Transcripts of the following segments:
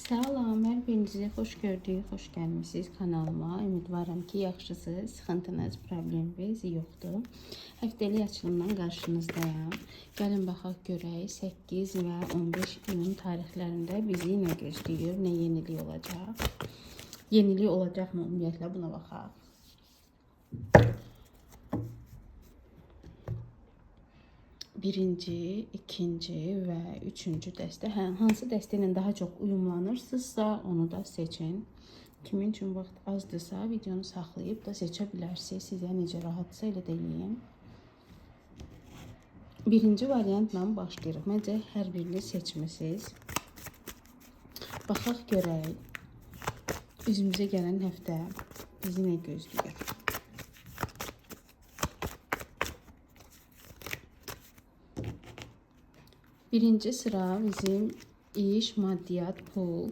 Salam, hər birinizi xoş gördük, xoş gəlmisiniz kanalıma. Ümidvaram ki, yaxşısınız, sıxıntınız, probleminiz yoxdur. Həftəlik açılımdan qarşınızdayım. Gəlin baxaq görək 8 və 15 iyun tarixlərində bizi nə gözləyir, nə yenilik olacaq. Yenilik olacaqmı ümumiyyətlə buna baxaq. Birinci, ikinci və üçüncü dəstə. Hansı dəstə ilə daha çox uyumlanırsınızsa onu da seçin. Kimin üçün vaxt azdırsa videonu saxlayıb da seçə bilərsiniz. Sizə necə rahatsa elə də eləyin. Birinci variantla başlayırıq. Məncə hər birini seçmisiniz. Baxaq görək. Üzümüzə gələn həftə bizi nə gözləyir? Birinci sıra bizim iş, maddiyat, pul.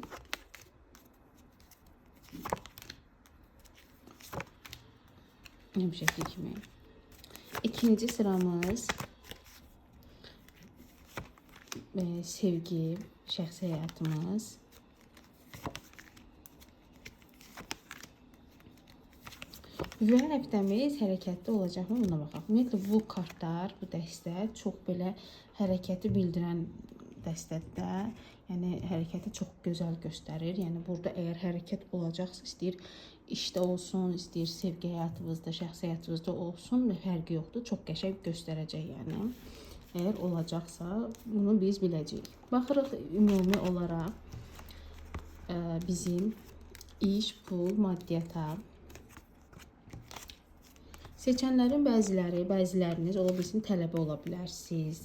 Həmişəki kimi. İkinci sıramız sevgi, şəxsi həyatımız. Və həftəmiz hərəkətli olacaqmı buna baxaq. Ümumiyyətlə bu kartlar, bu dəstə çox belə hərəkəti bildirən dəstədir. Yəni hərəkəti çox gözəl göstərir. Yəni burada əgər hərəkət olacaqsa, istəyir işdə olsun, istəyir sevgi həyatınızda, şəxsi həyatınızda olsun, fərqi yoxdur. Çox qəşəng göstərəcək yəni. Əgər olacaqsa, bunu biz biləcəyik. Baxırıq ümumi olaraq bizim iş, pul, maddiyata. Seçənlərin bəziləriniz ola bilsin tələbə ola bilərsiniz.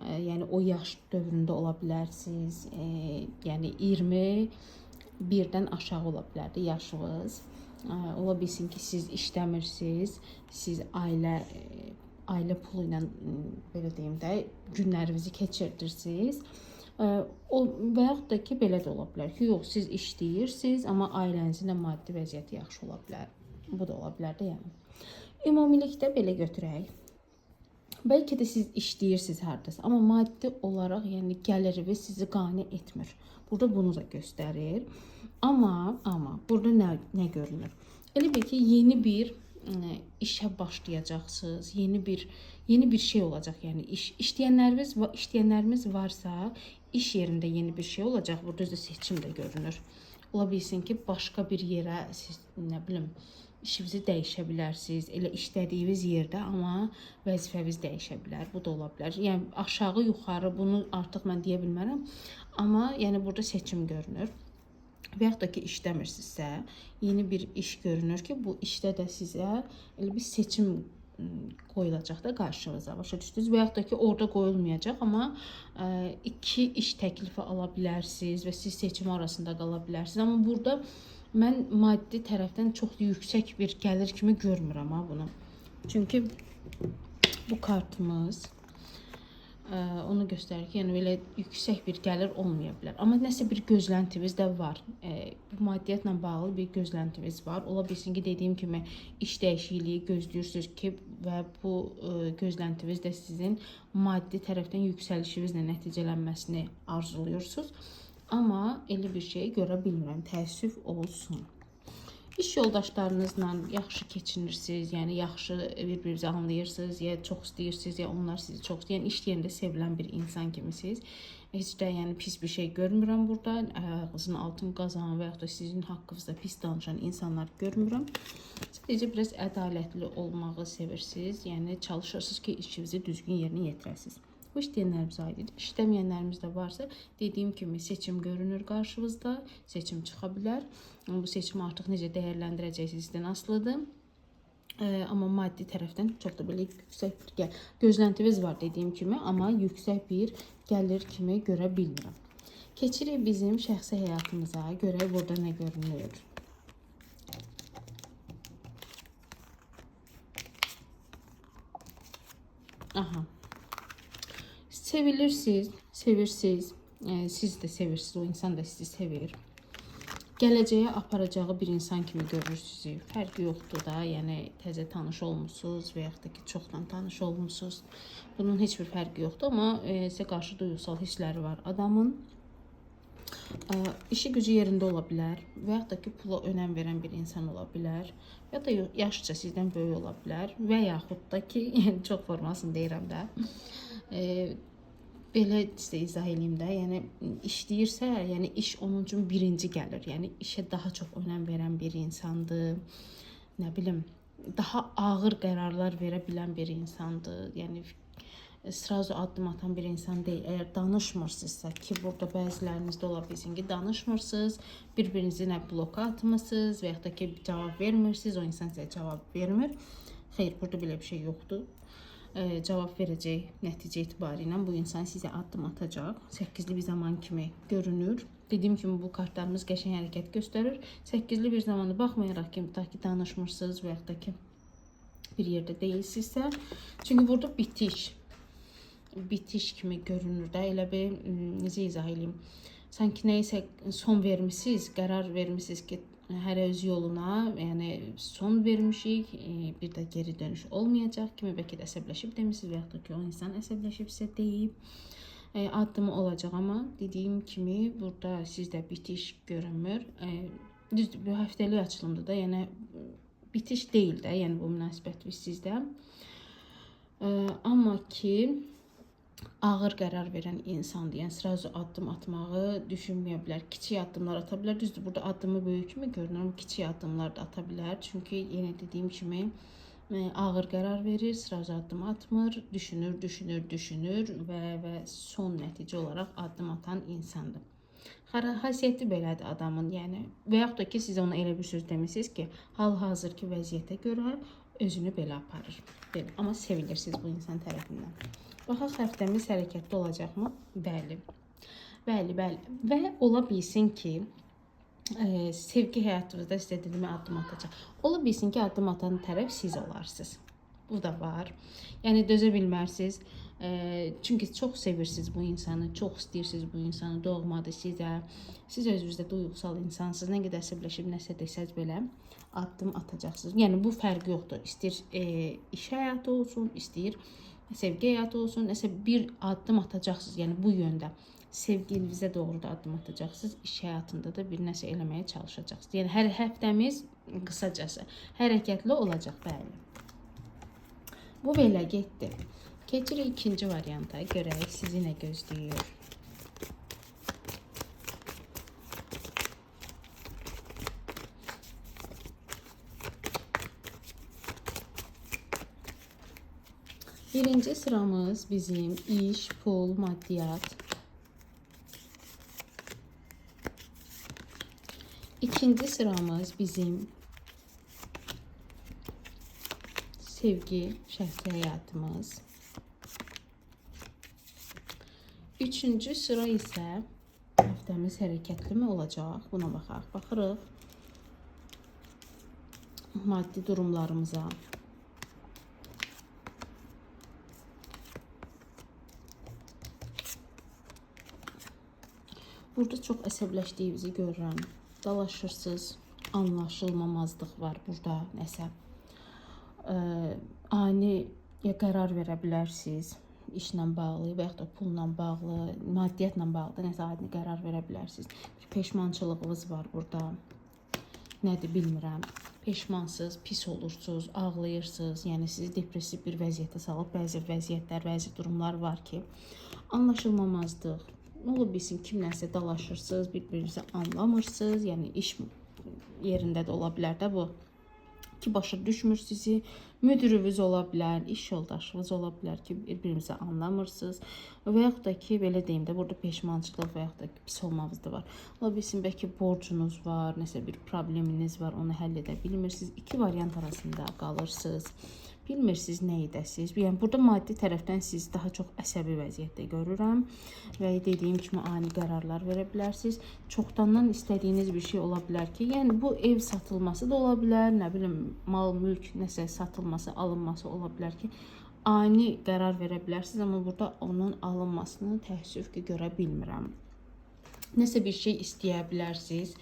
Yəni o yaş dövründə ola bilərsiniz. Yəni 21-dən aşağı ola bilərdi yaşınız. Ola bilsin ki, siz işləmirsiniz, siz ailə pulu ilə belə deyim də günlərinizi keçirdirsiniz. Və yaxud da ki, belə də ola bilər ki, yox, siz işləyirsiniz, amma ailənizin də maddi vəziyyəti yaxşı ola bilər. Bu da ola bilər də yəni. Ümumilikdə belə götürək. Bəlkə də siz işləyirsiniz hardasa, amma maddi olaraq yəni gəliriniz sizi qane etmir. Burada bunu da göstərir. Amma burada nə görünür? Elə bil ki, yeni bir işə başlayacaqsınız. Yeni bir şey olacaq. Yəni işləyənlərimiz varsa, iş yerində yeni bir şey olacaq. Burada da seçim də görünür. Ola bilsin ki, başqa bir yerə siz nə bilim işinizi dəyişə bilərsiniz. Elə işlədiyiniz yerdə, amma vəzifəniz dəyişə bilər. Bu da ola bilər. Yəni aşağı, yuxarı bunu artıq mən deyə bilmərəm. Amma yəni burada seçim görünür. Və yaxud da ki, işləmirsinizsə, yeni bir iş görünür ki, bu işdə də sizə elə bir seçim qoyulacaq da qarşınıza. Başa düşdünüz? Və yaxud da ki, orada qoyulmayacaq, amma iki iş təklifi ala bilərsiniz və siz seçim arasında qala bilərsiniz. Amma burada mən maddi tərəfdən çox yüksək bir gəlir kimi görmürəm bunu. Çünki bu kartımız onu göstərir ki, yəni belə yüksək bir gəlir olmaya bilər. Amma nəsə bir gözləntiniz də var. Bu maddiyyatla bağlı bir gözləntiniz var. Ola bilsin ki, dediyim kimi iş dəyişikliyi gözləyirsiniz ki, və bu gözləntiniz də sizin maddi tərəfdən yüksəlişinizlə nəticələnməsini arzuluyursunuz. Amma elə bir şey görə bilmirəm, təəssüf olsun. İş yoldaşlarınızla yaxşı keçinirsiniz, yəni yaxşı bir-birinizi anlayırsınız, ya çox istəyirsiniz, ya onlar sizi çox istəyir. Yəni iş yerində sevilən bir insan kimisiniz. Heç də yəni pis bir şey görmürəm burada. Ayağınızın altını qazanan və yaxud da sizin haqqınızda pis danışan insanlar görmürəm. Sadəcə biraz ədalətli olmağı sevirsiniz. Yəni çalışırsınız ki, işinizi düzgün yerinə yetirəsiniz. Bu işləyənlərimiz aiddir. İşləməyənlərimiz də varsa, dediyim kimi seçim görünür qarşınızda, seçim çıxa bilər. Bu seçimi artıq necə dəyərləndirəcəksiniz sizdən asılıdır. Amma maddi tərəfdən çox da belə yüksək bir gözləntiniz var dediyim kimi, amma yüksək bir gəlir kimi görə bilmirəm. Keçirik bizim şəxsi həyatımıza, görək burada nə görünür. Aha. Sevilirsiniz, sevirsiniz, siz də sevirsiniz, o insan da sizi sevir. Gələcəyə aparacağı bir insan kimi görür sizi. Fərqi yoxdur da, yəni təzə tanış olmuşsunuz və yaxud da ki, çoxdan tanış olmuşsunuz. Bunun heç bir fərqi yoxdur, amma sizə qarşı duygusal hissləri var adamın. İşi gücü yerində ola bilər və yaxud da ki, pula önəm verən bir insan ola bilər. Ya da yaşca sizdən böyük ola bilər və yaxud da ki, yəni çox formasını deyirəm də. Belə sizə izah edeyim də, yəni işləyirsə, yəni iş onun üçün birinci gəlir. Yəni işə daha çox önəm verən bir insandır. Nə bilim, daha ağır qərarlar verə bilən bir insandır. Yəni sразу addım atan bir insan deyil. Əgər danışmırsınızsa ki, burada bəzilərinizdə ola bilsin ki, danışmırsınız, bir-birinizi nə bloka atmısınız və yaxud da ki, cavab vermirsiniz, o insan sizə cavab vermir. Xeyr, burada belə bir şey yoxdur. Cavab verəcək nəticə etibarilə bu insan sizə addım atacaq. 8'li bir zaman kimi görünür. Dediyim kimi bu kartlarımız qəşəng hərəkət göstərir. 8'li bir zamanda baxmayaraq ki, ta ki danışmırsınız və yaxud da ki bir yerdə deyilsinizsə, çünki burada bitiş kimi görünür də, elə bir necə izah edeyim, sanki nəyisə son vermisiniz, qərar vermisiniz ki, hər öz yoluna, yəni son vermişik, bir də geri dönüş olmayacaq kimi, bəlkə də əsəbləşib demişsiniz və yaxud da ki, o insan əsəbləşibsə deyib, addımı olacaq, amma dediyim kimi burada sizdə bitiş görünmür. Düzdür, bu həftəlik açılımdır da, yəni bitiş deyil də, yəni bu münasibət sizdə. Amma ki, ağır qərar verən insandır. Yəni sразу addım atmağı düşünməyə bilər. Kiçik addımlar ata bilər. Düzdür, burada addımı böyük kimi görünür, amma kiçik addımlar da ata bilər. Çünki yenə dediyim kimi ağır qərar verir, sразу addım atmır, düşünür və son nəticə olaraq addım atan insandır. Xasiyyəti belədir adamın, yəni və yaxud da ki, siz ona elə bir söz demisiniz ki, hal-hazırki vəziyyətə görə özünü belə aparır. Belə. Amma sevilirsiniz bu insan tərəfindən. Baxaq, həftəmiz hərəkətli olacaqmı? Bəli. Və ola bilsin ki, sevgi həyatınızda sizə dediyimə addım atacaq. Ola bilsin ki, addım atan tərəf siz olarsınız. Bu da var. Yəni dözə bilmərsiniz. Çünki çox sevirsiniz bu insanı, çox istəyirsiniz bu insanı, doğmadır sizə. Siz özünüzdə duyğusal insansınız. Nə qədər əsəbləşib nəsə desəz belə addım atacaqsınız. Yəni bu fərqi yoxdur. İstəyir iş həyatı olsun, istəyir sevgi həyatı olsun, nəsə bir addım atacaqsınız. Yəni bu yöndə sevginizə doğru da addım atacaqsınız. İş həyatında da bir nəsə eləməyə çalışacaqsınız. Yəni hər həftəmiz qısacası hərəkətli olacaq, bəli. Bu belə getdi. Keçirik ikinci varianta, görək sizi nə gözləyir. Birinci sıramız bizim iş, pul, maddiyat. İkinci sıramız bizim sevgi, şəxsi həyatımız. Üçüncü sıra isə həftəmiz hərəkətli mi olacaq? Buna baxaq. Baxırıq maddi durumlarımıza. Burada çox əsəbləşdiyinizi görürəm. Dalaşırsınız, anlaşılmamazlıq var burada nəsə. Ani qərar verə bilərsiniz işlə bağlı və yaxud da pulla bağlı, maddiyyatla bağlı da nəsə ani qərar verə bilərsiniz. Bir peşmançılığınız var burada. Nədir bilmirəm. Peşmansınız, pis olursunuz, ağlayırsınız. Yəni sizi depressiv bir vəziyyətə salıb bəzi vəziyyətlər, bəzi durumlar var ki, anlaşılmamazlıq. Ola bilsin kimləsə dalaşırsınız, bir-birinizi anlamırsınız. Yəni iş yerində də ola bilər də bu. Ki başa düşmür sizi, müdürünüz ola bilər, iş yoldaşınız ola bilər ki, bir-birinizi anlamırsınız. Və yaxud da ki, belə deyim də, burada peşmançılıq və yaxud da ki, pis olmağınız da var. Ola bilsin, bəlkə borcunuz var, nəsə bir probleminiz var, onu həll edə bilmirsiniz. İki variant arasında qalırsınız. Bilmirsiniz nə edəsiniz. Yəni burada maddi tərəfdən siz daha çox əsəbi vəziyyətdə görürəm və dediyim kimi ani qərarlar verə bilərsiniz. Çoxdandan istədiyiniz bir şey ola bilər ki, yəni bu ev satılması da ola bilər, nə bilim mal, mülk nəsə satılması, alınması ola bilər ki, ani qərar verə bilərsiniz, amma burada onun alınmasını təəssüf ki, görə bilmirəm. Nəsə bir şey istəyə bilərsiniz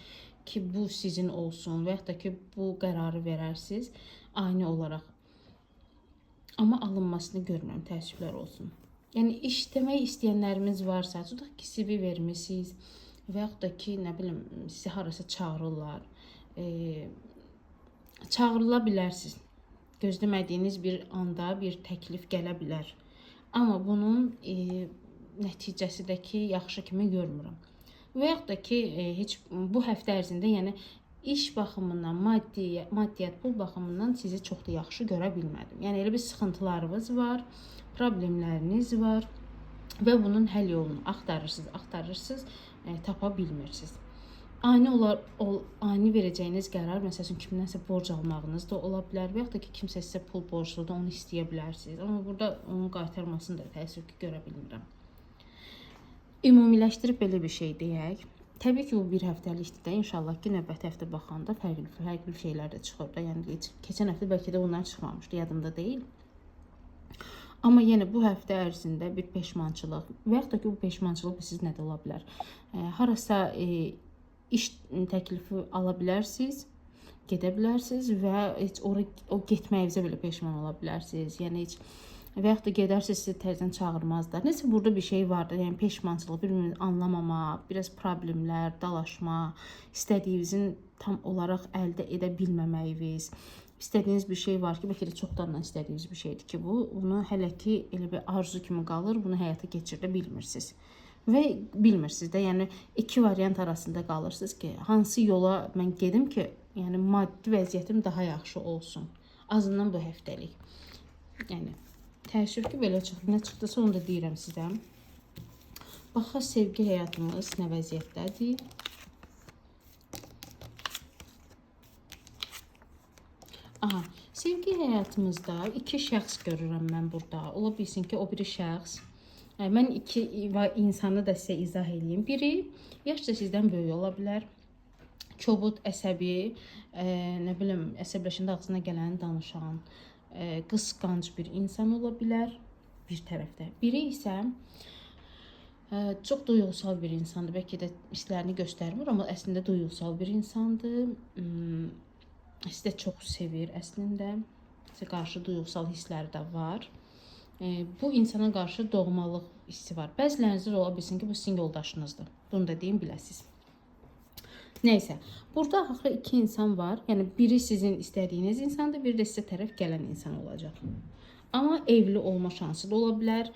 ki, bu sizin olsun və yaxud da ki, bu qərarı verərsiniz ani olaraq. Amma alınmasını görmürəm, təəssüflər olsun. Yəni, iş demək istəyənlərimiz varsa, tutaq ki, CV vermişsiniz, və yaxud da ki, nə bilim, sizi harasa çağırırlar. Çağırıla bilərsiniz. Gözləmədiyiniz bir anda bir təklif gələ bilər. Amma bunun nəticəsindəki yaxşı kimi görmürəm. Və yaxud da ki, heç bu həftə ərzində, yəni iş baxımından, maddiyyat, pul baxımından sizi çox da yaxşı görə bilmədim. Yəni elə bir sıxıntılarınız var, problemləriniz var və bunun həll yolunu axtarırsınız, tapa bilmirsiniz. Ani verəcəyiniz qərar, məsələn, kimdənsə borc almağınız da ola bilər və yaxud da ki, kimsə sizə pul borcludur, onu istəyə bilərsiniz. Amma burada onun qaytarmasını da təəssüf ki, görə bilmirəm. Ümumiləşdirib belə bir şey deyək. Təbii ki, bu bir həftəlikdir də. İnşallah ki, növbəti həftə baxanda fərqli şeylər də çıxır da. Yəni keçən həftə bəlkə də bunlar çıxmamışdı, yadımda deyil. Amma yenə bu həftə ərzində bir peşmançılıq və yaxud da ki, bu peşmançılıq siz nədə ola bilər? Harasa iş təklifi ala bilərsiniz, gedə bilərsiniz və heç o getməyinizə belə peşman ola bilərsiniz. Yəni heç və yaxud da gedərsiniz, sizi təzədən çağırmazlar. Nəsə burada bir şey vardır. Yəni peşmançılıq, bir-birini anlamama, biraz problemlər, dalaşma, istədiyinizin tam olaraq əldə edə bilməməyiniz, istədiyiniz bir şey var ki, bəlkə də çoxdandan istədiyiniz bir şeydir ki, bunu hələ ki elə bir arzu kimi qalır, bunu həyata keçirdə bilmirsiniz. Və bilmirsiniz də, yəni iki variant arasında qalırsınız ki, hansı yola mən gedim ki, yəni maddi vəziyyətim daha yaxşı olsun. Azından bu həftəlik. Yəni təəssüf ki, belə çıxdı. Nə çıxdısa onu da deyirəm sizə. Baxaq, sevgi həyatımız nə vəziyyətdədir? Aha, sevgi həyatımızda iki şəxs görürəm mən burada. Ola bilsin ki, o biri şəxs. Mən iki insanı da sizə izah edeyim. Biri yaşca sizdən böyük ola bilər. Kobud, əsəbi, nə bilim, əsəbləşəndə ağzına gələni danışan, qısqanc bir insan ola bilər bir tərəfdə. Biri isə çox duyğusal bir insandır. Bəlkə də hisslərini göstərmir, amma əslində duyğusal bir insandır. Sizə çox sevir əslində. Sizə qarşı duyğusal hissləri də var. Bu insana qarşı doğmalıq hissi var. Bəzilərinizdə ola bilsin ki, bu sizin yoldaşınızdır. Bunu da deyim biləsiniz. Nəysə, burada axı iki insan var. Yəni biri sizin istədiyiniz insandır, biri də sizə tərəf gələn insan olacaq. Amma evli olma şansı da ola bilər.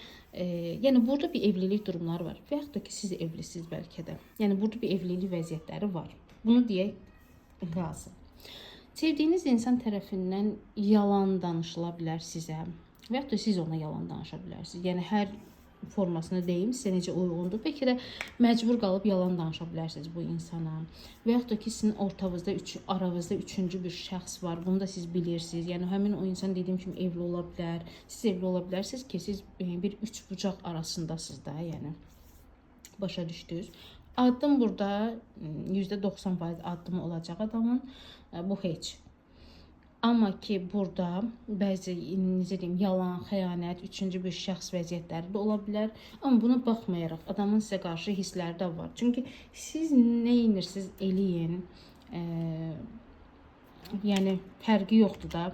Yəni burada bir evlilik durumları var. Və yaxud da ki, siz evlisiniz bəlkə də. Yəni burada bir evlilik vəziyyətləri var. Bunu deyək lazım. Sevdiyiniz insan tərəfindən yalan danışıla bilər sizə. Və yaxud da siz ona yalan danışa bilərsiniz. Yəni hər formasını deyim, sizə necə uyğundur. Bəlkə də məcbur qalıb yalan danışa bilərsiniz bu insana. Və yaxud da ki, sizin aranızda üçüncü bir şəxs var. Bunu da siz bilirsiniz. Yəni həmin o insan dediyim kimi evli ola bilər. Siz evli ola bilərsiniz ki, siz bir üç bucaq arasındasınız da, yəni. Başa düşdünüz. Addım burada %90% addımı olacaq adamın. Bu heç. Amma ki, burada bəzi, necə deyim, yalan, xəyanət, üçüncü bir şəxs vəziyyətləri də ola bilər. Amma buna baxmayaraq, adamın sizə qarşı hissləri də var. Çünki siz nə edirsiniz, eləyin. Yəni, fərqi yoxdur da.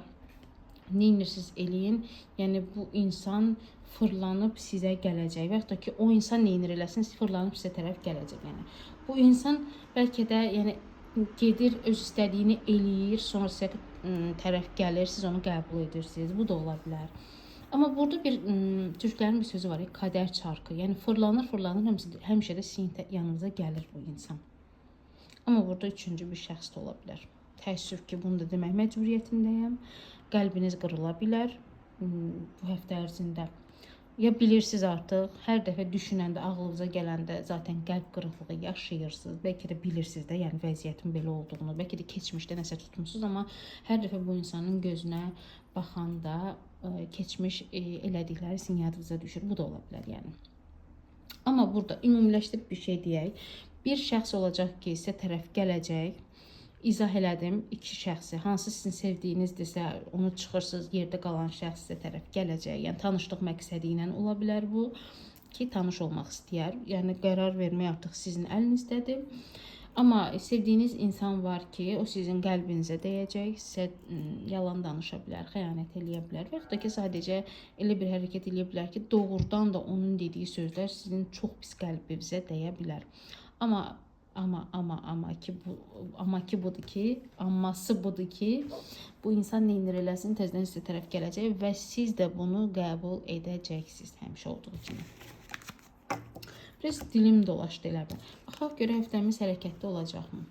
Nə edirsiniz, eləyin. Yəni, bu insan fırlanıb sizə gələcək. Və yaxud da ki, o insan nə eləsin, fırlanıb sizə tərəf gələcək. Yəni, bu insan bəlkə də, yəni, gedir, öz istədiyini eləyir, sonra sizə tərəf gəlir, siz onu qəbul edirsiniz. Bu da ola bilər. Amma burada bir türklərin bir sözü var, kadər çarkı. Yəni fırlanır, həmişə də sizin yanınıza gəlir bu insan. Amma burada üçüncü bir şəxs də ola bilər. Təəssüf ki, bunu da demək məcburiyyətindəyəm. Qəlbiniz qırıla bilər bu həftə ərzində. Ya bilirsiniz artıq, hər dəfə düşünəndə, ağlınıza gələndə zaten qəlb qırıqlığı yaşayırsınız. Bəlkə də bilirsiniz də, yəni vəziyyətin belə olduğunu, bəlkə də keçmişdə nəsə tutmuşsunuz, amma hər dəfə bu insanın gözünə baxanda keçmiş elədikləri sizin yadınıza düşür. Bu da ola bilər, yəni. Amma burada ümumiləşdirib bir şey deyək. Bir şəxs olacaq ki, sizə tərəf gələcək. İzah elədim iki şəxsi. Hansı sizin sevdiyinizdirsə, onu çıxırsınız, yerdə qalan şəxs sizə tərəf gələcək. Yəni tanışlıq məqsədi ilə ola bilər bu ki, tanış olmaq istəyər. Yəni qərar vermək artıq sizin əlinizdədir. Amma sevdiyiniz insan var ki, o sizin qəlbinizə dəyəcək, sizə yalan danışa bilər, xəyanət eləyə bilər və yaxud da ki, sadəcə elə bir hərəkət eləyə bilər ki, doğrudan da onun dediyi sözlər sizin çox pis qəlbinizə dəyə bilər. amması budur ki, bu insan nə edir eləsin, tezdən sizə tərəf gələcək və siz də bunu qəbul edəcəksiniz həmişə olduğu kimi. Biraz dilim dolaşdı elə bir. Baxaq görə həftəmiz hərəkətli olacaqmı?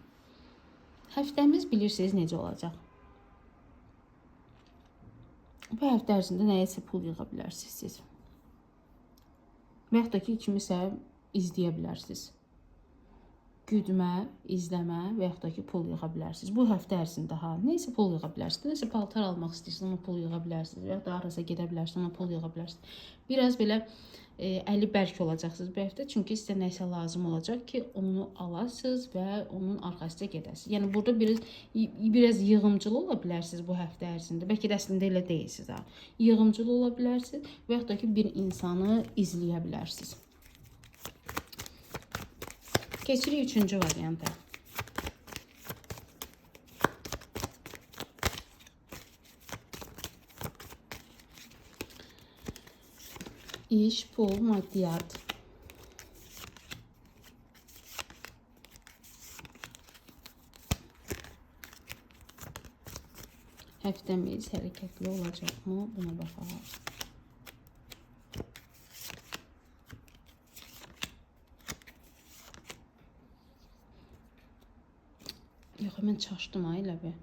Həftəmiz bilirsiniz necə olacaq. Bu həftə ərzində nəyəsə pul yığa bilərsiniz siz. Və yaxud da ki, kimisə izləyə bilərsiniz. Güdmə, izləmə və yaxud da ki, pul yığa bilərsiniz. Bu həftə ərzində nəyəsə pul yığa bilərsiniz. Nəyəsə paltar almaq istəyirsiniz, ona pul yığa bilərsiniz. Və yaxud da arasa gedə bilərsiniz, ona pul yığa bilərsiniz. Biraz belə əli bərk olacaqsınız bu həftə. Çünki sizə nəsə lazım olacaq ki, onu alasınız və onun arxasıca gedəsiniz. Yəni burada biraz yığımcıl ola bilərsiniz bu həftə ərzində. Bəlkə də əslində elə deyilsiniz. Yığımcıl ola bilərsiniz və yaxud da ki, bir insanı izləyə bilərsiniz. Keçirik üçüncü varianta. İş, pul, maddiyat. Həftəmiz hərəkətli olacaqmı? Buna baxaq. Yox, mən çaşdım elə bir.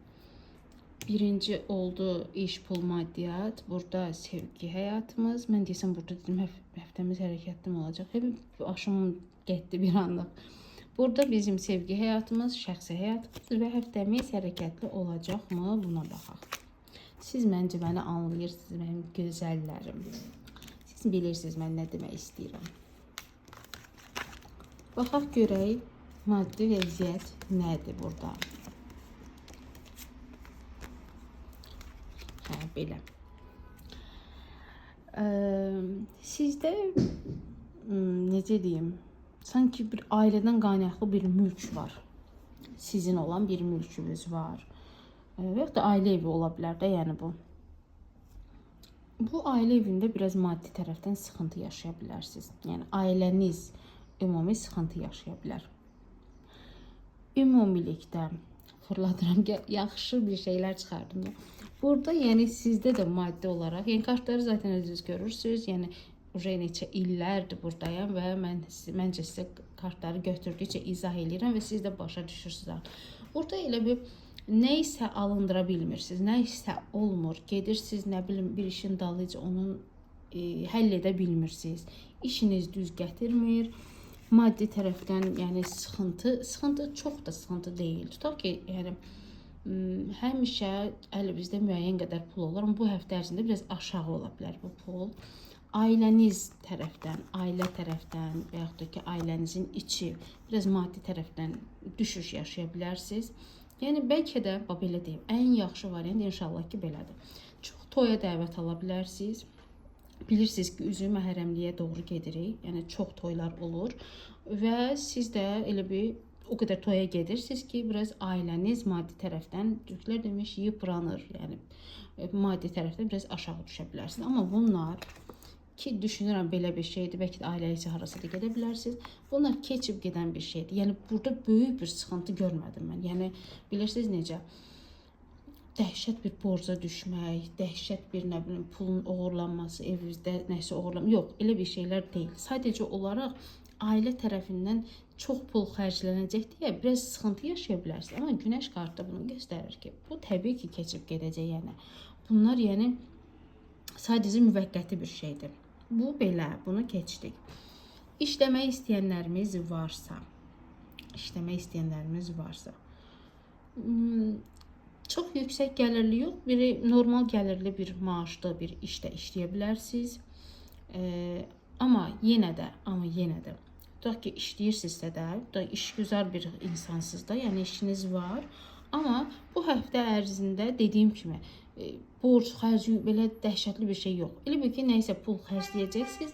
Birinci oldu iş, pul, maddiyat. Burada sevgi həyatımız. Mən deyəsəm burada dedim həftəmiz hərəkətli olacaq. Hep aşım getdi bir anlıq. Burada bizim sevgi həyatımız, şəxsi həyatımız və həftəmiz hərəkətli olacaqmı? Buna baxaq. Siz məncə məni anlayırsınız, mənim gözəllərim. Siz bilirsiniz mən nə demək istəyirəm. Baxaq görək maddi vəziyyət nədir burada? Belə. Sizdə necə deyim, sanki bir ailədən qaynaqlı bir mülk var. Sizin olan bir mülkünüz var. Və yaxud da ailə evi ola bilər də, yəni bu. Bu ailə evində biraz maddi tərəfdən sıxıntı yaşaya bilərsiniz. Yəni ailəniz ümumi sıxıntı yaşaya bilər. Ümumilikdə fırladıram, yaxşı bir şeylər çıxardım. Burada yəni sizdə də maddi olaraq, yəni kartları zaten özünüz görürsünüz. Yəni neçə illərdir buradayam və məncə sizə kartları götürdükcə izah edirəm və siz də başa düşürsünüz. Burada elə bir nə isə alındıra bilmirsiniz, nə isə olmur. Gedirsiniz, nə bilim, bir işin dalıcı onun həll edə bilmirsiniz. İşiniz düz gətirmir. Maddi tərəfdən yəni sıxıntı çox da sıxıntı deyil. Tutaq ki, yəni həmişə əlinizdə müəyyən qədər pul olur, amma bu həftə ərzində biraz aşağı ola bilər bu pul. Ailəniz tərəfdən, ailə tərəfdən və yaxud da ki, ailənizin içi biraz maddi tərəfdən düşüş yaşaya bilərsiniz. Yəni bəlkə də belə deyim, ən yaxşı variant inşallah ki, belədir. Çox toya dəvət ala bilərsiniz. Bilirsiniz ki, üzü məhərrəmliyə doğru gedirik. Yəni çox toylar olur və siz də elə bir o qədər toya gedirsiniz ki, biraz ailəniz maddi tərəfdən, türklər demiş, yıpranır. Yəni maddi tərəfdən biraz aşağı düşə bilərsiniz. Amma bunlar ki, düşünürəm belə bir şeydir, bəlkə də ailə içi harasa da gedə bilərsiniz. Bunlar keçib gedən bir şeydir. Yəni burada böyük bir sıxıntı görmədim mən. Yəni bilirsiniz necə? Dəhşət bir borca düşmək, dəhşət bir nə bilim pulun oğurlanması, evinizdə nəsə oğurlanması. Yox, elə bir şeylər deyil. Sadəcə olaraq ailə tərəfindən çox pul xərclənəcək deyə biraz sıxıntı yaşaya bilərsiniz. Amma günəş kartı bunu göstərir ki, bu təbii ki, keçib gedəcək. Yəni bunlar yəni sadəcə müvəqqəti bir şeydir. Bu belə, bunu keçdik. İşləmək istəyənlərimiz varsa, çox yüksək gəlirli yox, biri normal gəlirli bir maaşlı bir işdə işləyə bilərsiniz. Amma yenə də, tutaq ki, işləyirsinizsə də, işgüzar bir insansınız da, yəni işiniz var. Amma bu həftə ərzində dediyim kimi, borc, xərc, belə dəhşətli bir şey yox. Elə bil ki, nəyisə pul xərcləyəcəksiniz.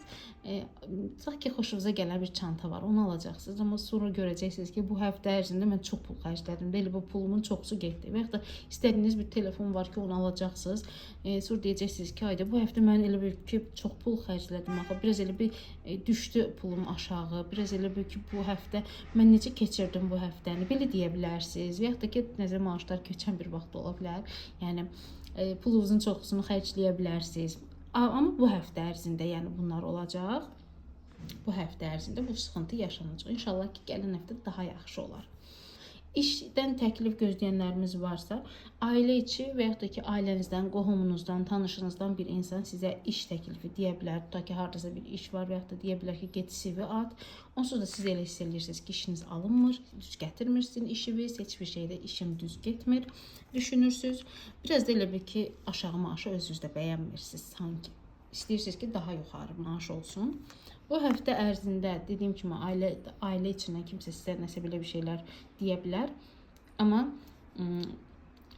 Sanki xoşunuza gələn bir çanta var, onu alacaqsınız. Amma sonra görəcəksiniz ki, bu həftə ərzində mən çox pul xərclədim. Elə bu pulumun çoxusu getdi. Və ya da istədiyiniz bir telefon var ki, onu alacaqsınız. Sonra deyəcəksiniz ki, ayda bu həftə mən elə bil ki, çox pul xərclədim. Axı biraz elə bir düşdü pulum aşağı. Biraz elə bil ki, bu həftə mən necə keçirdim bu həftəni? Belə deyə bilərsiniz. Və ya da ki, nəzər maaşlar köçən bir vaxt ola bilər. Yəni pulunuzun çoxusunu xərcləyə bilərsiniz. Amma bu həftə ərzində, yəni bunlar olacaq. Bu həftə ərzində bu sıxıntı yaşanacaq. İnşallah ki, gələn həftə daha yaxşı olar. İşdən təklif gözləyənlərimiz varsa, ailə içi və yaxud da ki, ailənizdən, qohumunuzdan, tanışınızdan bir insan sizə iş təklifi deyə bilər. Tutaq ki, haradasa bir iş var və yaxud da deyə bilər ki, get CV at. Onsuz da siz elə hiss edirsiniz ki, işiniz alınmır, düz gətirmirsiniz işiniz, heç bir şeydə işim düz getmir, düşünürsünüz. Biraz da elə bir ki, aşağı maaşı özünüzdə bəyənmirsiniz sanki. İstəyirsiniz ki, daha yuxarı maaş olsun. Bu həftə ərzində dediyim kimi ailə içindən kimsə sizə nəsə belə bir şeylər deyə bilər. Amma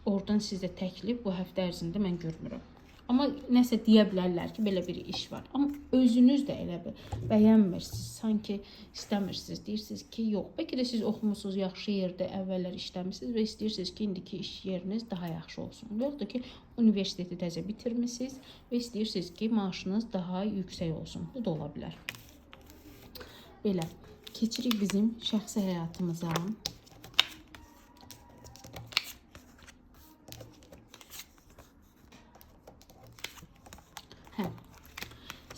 oradan sizə təklif bu həftə ərzində mən görmürəm. Amma nəsə deyə bilərlər ki, belə bir iş var. Amma özünüz də elə bir bəyənmirsiniz, sanki istəmirsiniz. Deyirsiniz ki, yox. Bəlkə də siz oxumusunuz, yaxşı yerdə əvvəllər işləmişsiniz və istəyirsiniz ki, indiki iş yeriniz daha yaxşı olsun. Və yaxud da ki, universiteti təzə bitirmisiniz və istəyirsiniz ki, maaşınız daha yüksək olsun. Bu da ola bilər. Belə, keçirik bizim şəxsi həyatımıza.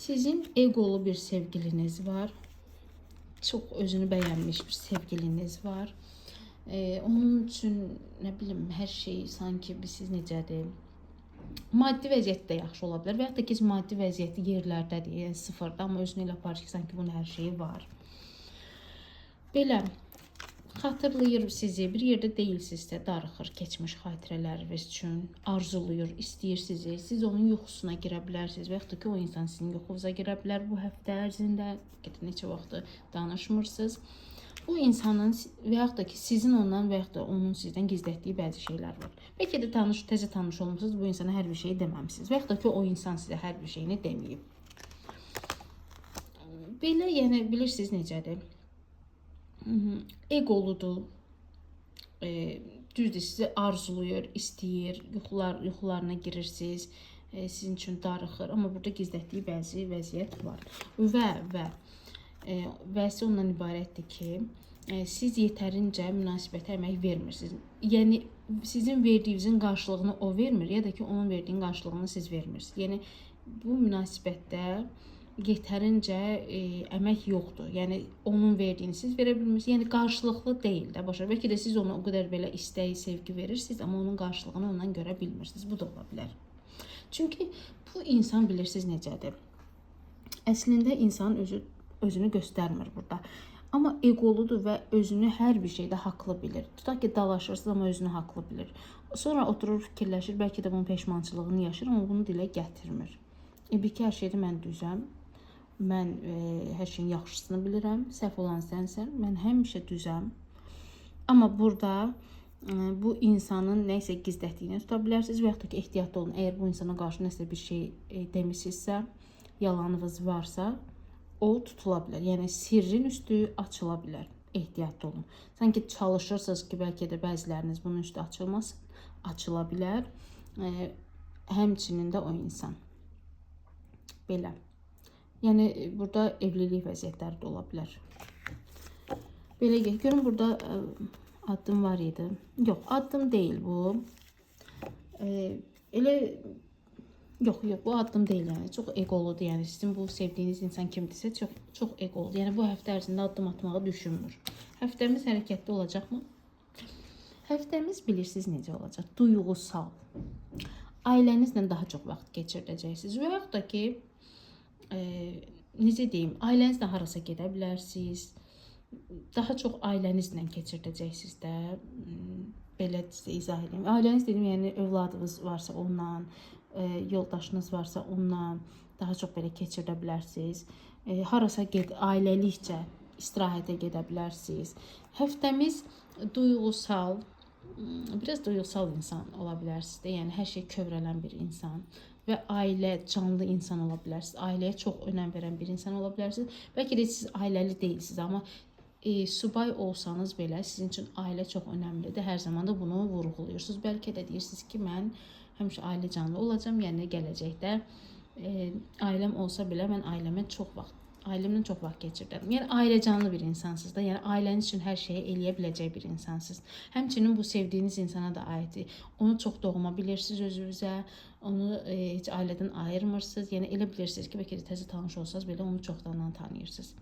Sizin egolu bir sevgiliniz var. Çox özünü bəyənmiş bir sevgiliniz var. Onun üçün, nə bilim, hər şey sanki siz necədir? Maddi vəziyyəti də yaxşı ola bilər. Və yaxud da ki, maddi vəziyyəti yerlərdədir, yəni sıfırda, amma özünü elə aparır ki, sanki bunun hər şeyi var. Belə, xatırlayır sizi, bir yerdə deyilsinizsə, darıxır keçmiş xatirələriniz üçün, arzuluyur, istəyir sizi. Siz onun yuxusuna girə bilərsiniz və yaxud da ki, o insan sizin yuxunuza girə bilər bu həftə ərzində. Neçə vaxtı danışmırsınız. Bu insanın və yaxud da ki, sizin ondan və yaxud da onun sizdən gizlətdiyi bəzi şeylər var. Bəlkə də təzə tanış olmuşsunuz, bu insana hər bir şeyi deməmişsiniz və yaxud da ki, o insan sizə hər bir şeyini deməyib. Belə, yəni bilirsiniz necədir? Egoludur, düzdür, sizi arzuluyur, istəyir, yuxularına girirsiniz, sizin üçün darıxır, amma burada gizlətdiyi bəzi vəziyyət var. Vəsi ondan ibarətdir ki, siz yetərincə münasibətə əmək vermirsiniz. Yəni, sizin verdiyinizin qarşılığını o vermir, ya da ki, onun verdiyinin qarşılığını siz vermirsiniz. Yəni, bu münasibətdə yetərincə əmək yoxdur. Yəni, onun verdiyini siz verə bilmirsiniz. Yəni, qarşılıqlı deyil də. Başa, bəlkə də siz ona o qədər belə istək, sevgi verirsiniz, amma onun qarşılığını ondan görə bilmirsiniz. Bu da ola bilər. Çünki bu insan bilirsiniz necədir. Əslində, insan özünü göstərmir burada. Amma egoludur və özünü hər bir şeydə haqlı bilir. Tutaq ki, dalaşırsınız, amma özünü haqlı bilir. Sonra oturur, fikirləşir, bəlkə də bunun peşmançılığını yaşır, amma bunu dilə gətirmir. Bir ki, hər şeydə mən düzəm. Mən hər şeyin yaxşısını bilirəm, səhv olan sənsən, mən həmişə düzəm. Amma burada bu insanın nəyisə gizlətdiyini tuta bilərsiniz və yaxud da ki, ehtiyatlı olun. Əgər bu insana qarşı nəsə bir şey demişsinizsə, yalanınız varsa, o tutula bilər. Yəni, sirrin üstü açıla bilər. Ehtiyatlı olun. Sanki çalışırsınız ki, bəlkə də bəziləriniz bunun üstü açılmasın, açıla bilər. Həmçinin də o insan. Belə. Yəni, burada evlilik vəziyyətləri də ola bilər. Belə görün, burada addım var idi. Yox, addım deyil bu. Yox, bu addım deyil. Yəni, çox egoludur. Yəni, sizin bu sevdiyiniz insan kimdirsə, çox egoludur. Yəni, bu həftə ərzində addım atmağı düşünmür. Həftəmiz hərəkətli olacaqmı? Həftəmiz bilirsiniz necə olacaq? Duyğusal. Ailənizlə daha çox vaxt keçirdəcəksiniz. Və yaxud da ki, necə deyim, ailənizlə harasa gedə bilərsiniz. Daha çox ailənizlə keçirdəcəksiniz də. Belə sizə izah edeyim. Ailəniz dedim, yəni övladınız varsa ondan, yoldaşınız varsa ondan daha çox belə keçirdə bilərsiniz. Harasa ailəlikcə istirahətə gedə bilərsiniz. Həftəmiz duyğusal, biraz duyğusal insan ola bilərsiniz də, yəni hər şey kövrələn bir insan və ailə canlı insan ola bilərsiniz. Ailəyə çox önəm verən bir insan ola bilərsiniz. Bəlkə də siz ailəli deyilsiniz, amma subay olsanız belə sizin üçün ailə çox önəmlidir. Hər zaman da bunu vurğulayırsınız. Bəlkə də deyirsiniz ki, mən həmişə ailə canlı olacağam, yəni gələcəkdə ailəm olsa belə mən ailəmlə çox vaxt keçirdim. Yəni ailə canlı bir insansınız da, yəni ailəniz üçün hər şeyi eləyə biləcək bir insansınız. Həmçinin bu sevdiyiniz insana da aiddir. Onu çox doğma bilirsiniz özünüzə, onu heç ailədən ayırmırsınız. Yəni elə bilirsiniz ki, bəlkə də təzə tanış olsanız belə onu çoxdandan tanıyırsınız.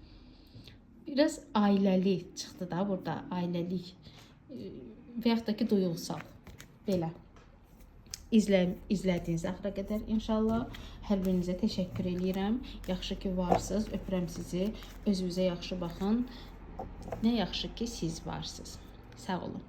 Biraz ailəli çıxdı da burada, ailəlik və yaxud da ki, duyğusal. Belə. İzlədiyiniz axıra qədər inşallah. Hər birinizə təşəkkür edirəm. Yaxşı ki, varsınız. Öpürəm sizi. Özünüzə yaxşı baxın. Nə yaxşı ki, siz varsınız. Sağ olun.